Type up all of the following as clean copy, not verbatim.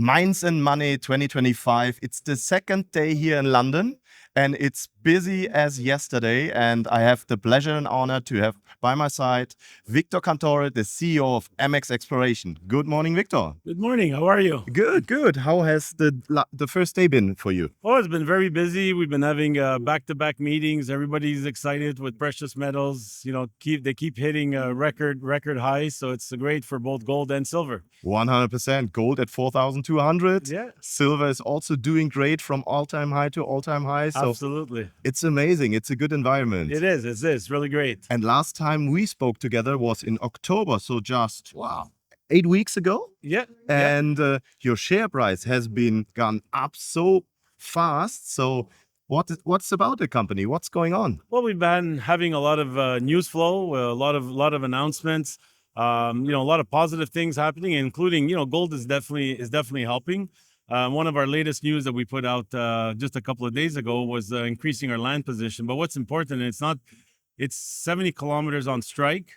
Mines and Money 2025. It's the second day here in London and it's busy as yesterday. And I have the pleasure and honor to have by my side Victor Cantore, the CEO of Amex Exploration. Good morning, Victor. Good morning. How are you? Good, good. How has the first day been for you? Oh, it's been very busy. We've been having back-to-back meetings. Everybody's excited with precious metals. You know, they keep hitting record highs. So it's great for both gold and silver. 100%. Gold at 4,200. Yeah. Silver is also doing great from all-time high to all-time high. So Absolutely. it's amazing. It's a good environment. It is. It's really great. And last time we spoke together was in October. So just, wow, 8 weeks ago. Yeah. And your share price has been gone up so fast. So what's about the company? What's going on? Well, we've been having a lot of news flow, a lot of announcements. A lot of positive things happening, including, gold is definitely helping. One of our latest news that we put out just a couple of days ago was increasing our land position. But what's important, it's 70 kilometers on strike,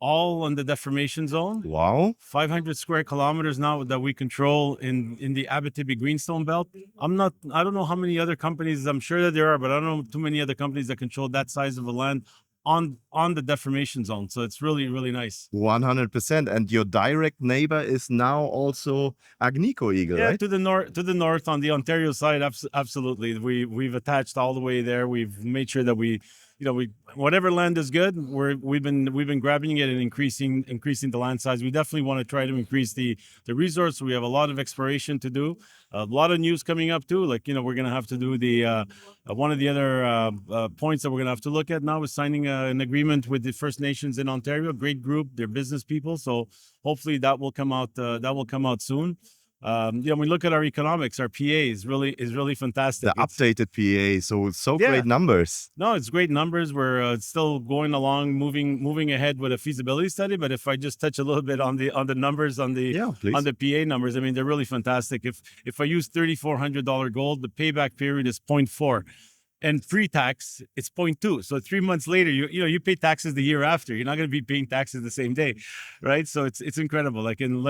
all on the deformation zone. Wow. 500 square kilometers now that we control in the Abitibi Greenstone Belt. I don't know how many other companies, I'm sure that there are, but I don't know too many other companies that control that size of a land on the deformation zone. So it's really, really nice. 100%. And your direct neighbor is now also Agnico Eagle, right? To the north on the Ontario side, absolutely. We've attached all the way there. We've made sure that we whatever land is good, we've been grabbing it and increasing the land size. We definitely want to try to increase the resource. We have a lot of exploration to do, a lot of news coming up too. Like, we're gonna have to do the one of the other points that we're gonna have to look at now is signing an agreement with the First Nations in Ontario. Great group, they're business people, so hopefully that will come out soon. When we look at our economics, our PA is really fantastic. The updated PA, so great numbers. No, it's great numbers. We're still going along, moving ahead with a feasibility study. But if I just touch a little bit on the numbers on the PA numbers, I mean, they're really fantastic. If I use $3,400 gold, the payback period is 0.4. And pre-tax, it's 0.2. So 3 months later, you pay taxes the year after. You're not going to be paying taxes the same day, right? So it's incredible. Like in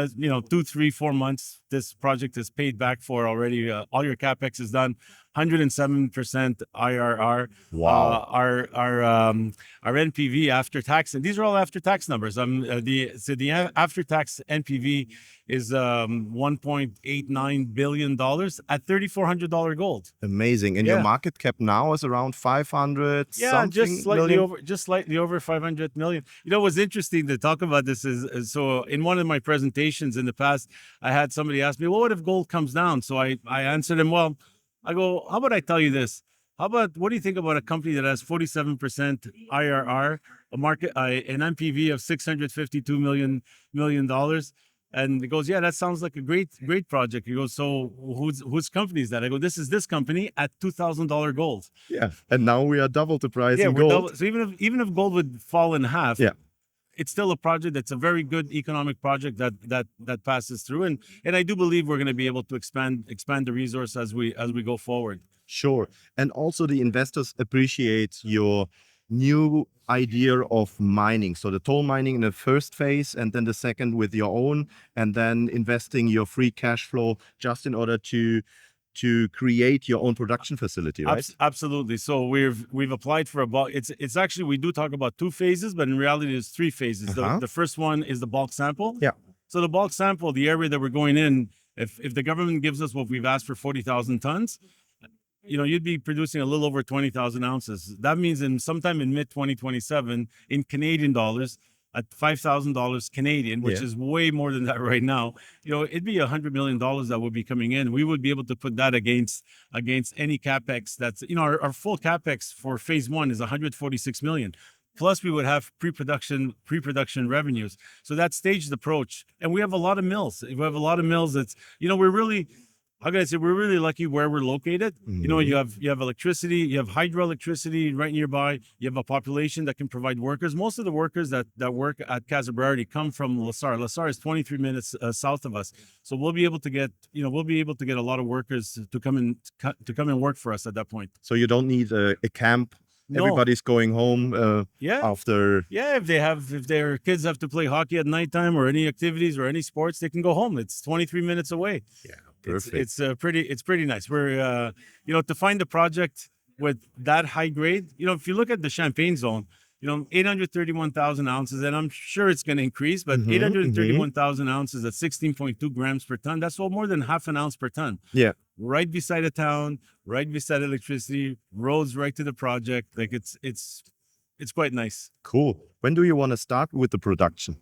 2, 3, 4 months, this project is paid back for already. All your capex is done. 107% IRR. Wow. Our NPV after tax, and these are all after tax numbers. The after tax NPV is $1.89 billion at $3,400 gold. Amazing. And your market cap now is around 500 something just slightly million? over 500 million. What's interesting to talk about this is so in one of my presentations in the past, I had somebody ask me, well, what if gold comes down? So I answered him, well, I go, how about I tell you this? What do you think about a company that has 47% IRR, an NPV of $652 million? And he goes, yeah, that sounds like a great project. He goes, so whose company is that? I go, this is this company at $2,000 gold. Yeah, and now we are double the price in gold. So even if gold would fall in half, it's still a project that's a very good economic project that passes through. And I do believe we're going to be able to expand the resource as we go forward. Sure. And also the investors appreciate your new idea of mining. So the toll mining in the first phase, and then the second with your own, and then investing your free cash flow just in order to create your own production facility, right? Absolutely. So we've applied for it's actually, we do talk about 2 phases, but in reality there's 3 phases. The first one is the bulk sample. Yeah. So the bulk sample, the area that we're going in, if the government gives us what we've asked for, 40,000 tons, you'd be producing a little over 20,000 ounces. That means sometime in mid-2027 in Canadian dollars, at $5,000 Canadian, which is way more than that right now, it'd be $100 million that would be coming in. We would be able to put that against any capex. That's our full capex for phase 1 is 146 million. Plus, we would have pre-production revenues. So that staged approach, and we have a lot of mills. We have a lot of mills. That's we're really. How can I say, we're really lucky where we're located. Mm-hmm. You have electricity, you have hydroelectricity right nearby. You have a population that can provide workers. Most of the workers that work at Casa Berardi come from Lassar. Lassar is 23 minutes south of us. So we'll be able to get, a lot of workers to come and work for us at that point. So you don't need a camp. No. Everybody's going home after. Yeah, if their kids have to play hockey at nighttime or any activities or any sports, they can go home. It's 23 minutes away. Yeah. Perfect. It's pretty nice. We're to find a project with that high grade. If you look at the Champagne zone, 831,000 ounces, and I'm sure it's going to increase, but 831,000 ounces at 16.2 grams per ton. That's all more than half an ounce per ton. Yeah. Right beside a town, right beside electricity, roads right to the project. Like it's quite nice. Cool. When do you want to start with the production?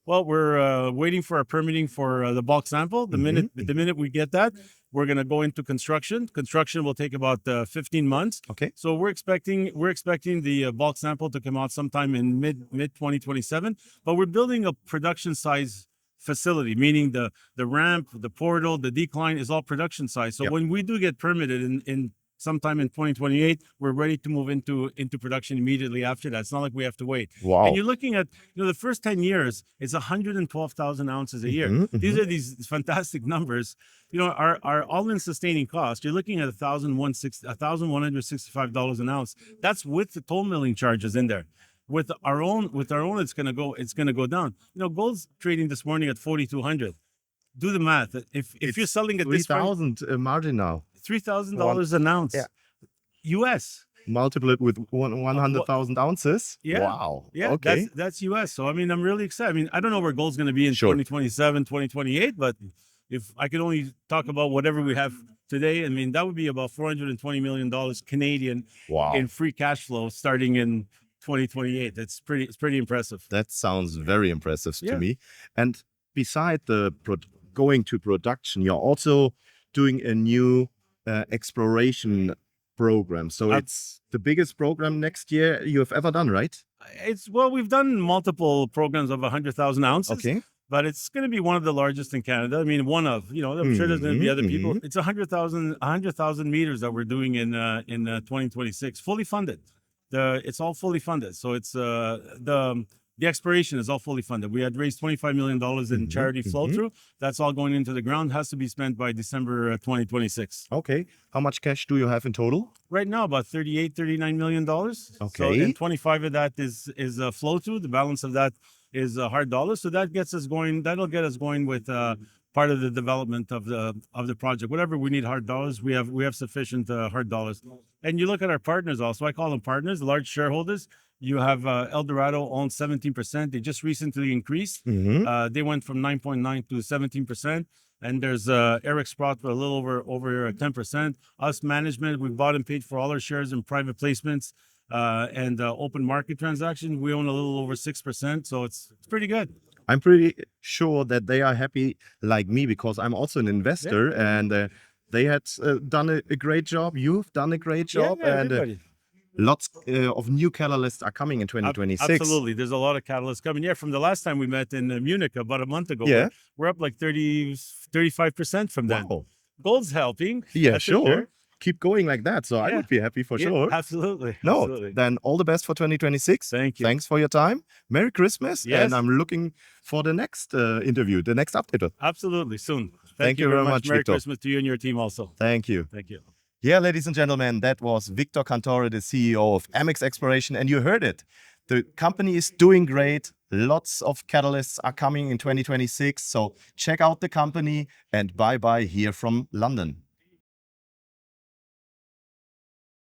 Well, we're waiting for our permitting for the bulk sample. The minute we get that, we're going to go into construction. Construction will take about 15 months. Okay. So we're expecting the bulk sample to come out sometime in mid 2027. But we're building a production size facility, meaning the ramp, the portal, the decline is all production size. So when we do get permitted in sometime in 2028, we're ready to move into production immediately after that. It's not like we have to wait. Wow. And you're looking at, the first 10 years, it's 112,000 ounces a year. These are these fantastic numbers. Our all-in sustaining cost, you're looking at $1,165 an ounce. That's with the toll milling charges in there. With our own, it's gonna go down. Gold's trading this morning at 4,200. Do the math. If you're selling at this price, 3,000 margin now. $3,000 an ounce. Yeah. US. Multiple it with 100,000 ounces. Yeah. Wow. Yeah. Okay. That's US. So I'm really excited. I don't know where gold's going to be in 2027, 2028, but if I could only talk about whatever we have today, that would be about $420 million Canadian in free cash flow starting in 2028. It's pretty impressive. That sounds very impressive to me. And beside the going to production, you're also doing a new exploration program. So it's the biggest program next year you have ever done, right? We've done multiple programs of 100,000 ounces. Okay. But it's going to be one of the largest in Canada. One of, I'm sure there's going to be other people. It's 100,000 meters that we're doing in 2026, fully funded. It's all fully funded. So it's the exploration is all fully funded. We had raised $25 million in charity flow through. That's all going into the ground. Has to be spent by December 2026. Okay. How much cash do you have in total? Right now, about $39 million. Okay. So, and 25 of that is flow through. The balance of that is hard dollars. So that gets us going. That'll get us going with part of the development of the project. Whatever we need hard dollars, we have sufficient hard dollars. And you look at our partners also. I call them partners, large shareholders. You have Eldorado owns 17%. They just recently increased. They went from 9.9 to 17%. And there's Eric Sprott for a little over 10%. Us management, we bought and paid for all our shares in private placements and open market transactions. We own a little over 6%. So it's pretty good. I'm pretty sure that they are happy like me because I'm also an investor and they had done a great job. You've done a great job. And lots of new catalysts are coming in 2026. Absolutely. There's a lot of catalysts coming. Yeah, from the last time we met in Munich about a month ago. Yeah. We're up like 35% from then. Wow. Gold's helping. Yeah, sure. Keep going like that. So I would be happy for sure. Absolutely. No, absolutely. Then all the best for 2026. Thank you. Thanks for your time. Merry Christmas. Yes. And I'm looking for the next interview, the next update. Absolutely. Soon. Thank you very much, Merry Victor. Christmas to you and your team also. Thank you. Thank you. Yeah, ladies and gentlemen, that was Victor Cantore, the CEO of Amex Exploration, and you heard it. The company is doing great. Lots of catalysts are coming in 2026. So check out the company and bye-bye here from London.